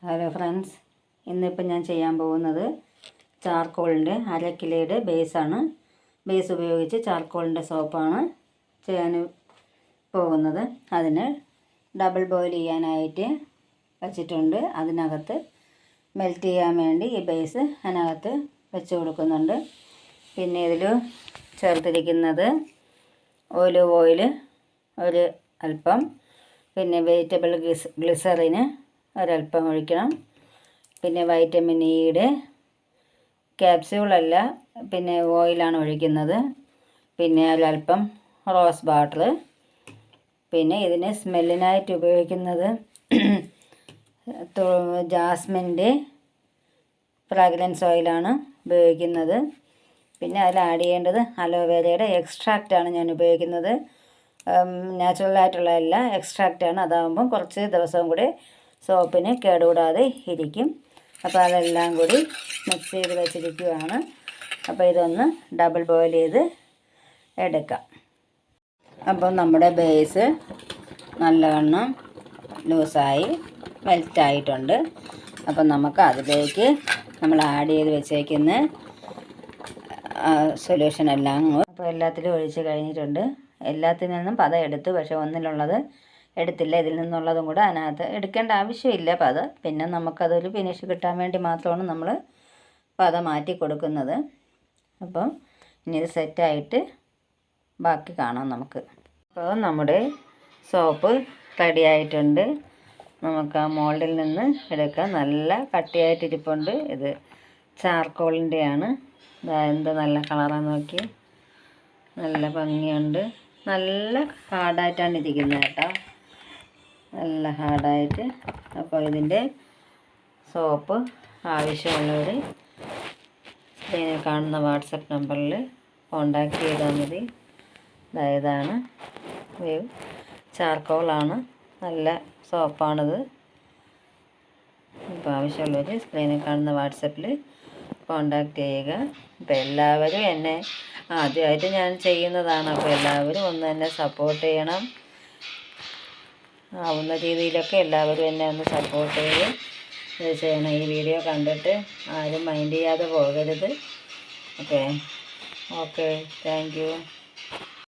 Hello friends, ഇന്നിപ്പോൾ ഞാൻ ചെയ്യാൻ പോകുന്നത് ചാർക്കോളിൻ്റെ 1/2 കിലോയുടെ ബേസാണ്. ബേസ് ഉപയോഗിച്ച് ചാർക്കോളിൻ്റെ സോപ്പാണ് ചെയ്യാൻ പോകുന്നത്. അതിന് ഡബിൾ ബോയിൽ ചെയ്യാനായിട്ട് വച്ചിട്ടുണ്ട്. അതിനകത്ത് മെൽറ്റ് ചെയ്യാൻ വേണ്ടി ഈ ബേസ് അതിനകത്ത് വെച്ച് കൊടുക്കുന്നുണ്ട്. പിന്നെ ഇതിൽ ചേർത്തിരിക്കുന്നത് ഒലിവ് ഓയിൽ ഒരു അല്പം, പിന്നെ വെജിറ്റബിൾ ഗ്ലിസറിന് ഒരല്പം ഒഴിക്കണം. പിന്നെ വൈറ്റമിൻ ഇയുടെ ക്യാപ്സ്യൂളല്ല, പിന്നെ ഓയിലാണ് ഒഴിക്കുന്നത്. പിന്നെ ഒരല്പം റോസ് വാട്ടർ. പിന്നെ ഇതിന് സ്മെല്ലിനായിട്ട് ഉപയോഗിക്കുന്നത് ജാസ്മിൻ്റെ ഫ്രാഗ്രൻസ് ഓയിലാണ് ഉപയോഗിക്കുന്നത്. പിന്നെ അതിൽ ആഡ് ചെയ്യേണ്ടത് അലോവേരയുടെ എക്സ്ട്രാക്റ്റാണ് ഞാൻ ഉപയോഗിക്കുന്നത്. നാച്ചുറലായിട്ടുള്ള എക്സ്ട്രാക്റ്റാണ്. അതാകുമ്പം കുറച്ച് ദിവസം കൂടി സോപ്പിന് കേടുകൂടാതെ ഇരിക്കും. അപ്പോൾ അതെല്ലാം കൂടി മിക്സ് ചെയ്ത് വെച്ചിരിക്കുകയാണ്. അപ്പോൾ ഇതൊന്ന് ഡബിൾ ബോയിൽ ചെയ്ത് എടുക്കാം. അപ്പോൾ നമ്മുടെ ബേസ് നല്ലവണ്ണം ലൂസായി മെൽറ്റായിട്ടുണ്ട്. അപ്പം നമുക്ക് അതിലേക്ക് നമ്മൾ ആഡ് ചെയ്ത് വെച്ചേക്കുന്ന സൊല്യൂഷൻ എല്ലാം അപ്പോൾ എല്ലാത്തിലും ഒഴിച്ച് കഴിഞ്ഞിട്ടുണ്ട്. എല്ലാത്തിൽ നിന്നും പത എടുത്തു, പക്ഷേ ഒന്നിലുള്ളത് എടുത്തില്ല. ഇതിൽ നിന്നുള്ളതും കൂടെ അതിനകത്ത് എടുക്കേണ്ട ആവശ്യമില്ല പത. പിന്നെ നമുക്കതൊരു ഫിനിഷ് കിട്ടാൻ വേണ്ടി മാത്രമാണ് നമ്മൾ പത മാറ്റി കൊടുക്കുന്നത്. അപ്പം ഇനി ഇത് സെറ്റായിട്ട് ബാക്കി കാണാം നമുക്ക്. അപ്പോൾ നമ്മുടെ സോപ്പ് റെഡി ആയിട്ടുണ്ട്. നമുക്ക് ആ മോൾഡിൽ നിന്ന് എടുക്കാം. നല്ല കട്ടിയായിട്ടിരിപ്പുണ്ട്. ഇത് ചാർക്കോളിൻ്റെയാണ്. എന്ത് നല്ല കളറാണ് നോക്കി, നല്ല ഭംഗിയുണ്ട്. നല്ല ഹാർഡായിട്ടാണ് ഇരിക്കുന്നത് കേട്ടോ, നല്ല ഹാർഡായിട്ട്. അപ്പോൾ ഇതിൻ്റെ സോപ്പ് ആവശ്യമുള്ളവർ സ്ക്രീനിൽ കാണുന്ന വാട്സപ്പ് നമ്പറിൽ കോണ്ടാക്ട് ചെയ്താൽ മതി. ഇതാണ് വേവ് ചാർക്കോളാണ്, നല്ല സോപ്പാണിത്. അപ്പോൾ ആവശ്യമുള്ളവർ സ്ക്രീനിൽ കാണുന്ന വാട്സപ്പിൽ കോണ്ടാക്ട് ചെയ്യുക. അപ്പോൾ എല്ലാവരും എന്നെ ആദ്യമായിട്ട് ഞാൻ ചെയ്യുന്നതാണ്. അപ്പോൾ എല്ലാവരും ഒന്ന് എന്നെ സപ്പോർട്ട് ചെയ്യണം. ആവുന്ന രീതിയിലൊക്കെ എല്ലാവരും എന്നെ ഒന്ന് സപ്പോർട്ട് ചെയ്ത് ഇത് ചെയ്യണം. ഈ വീഡിയോ കണ്ടിട്ട് ആരും മൈൻഡ് ചെയ്യാതെ പോകരുത്. Okay thank you.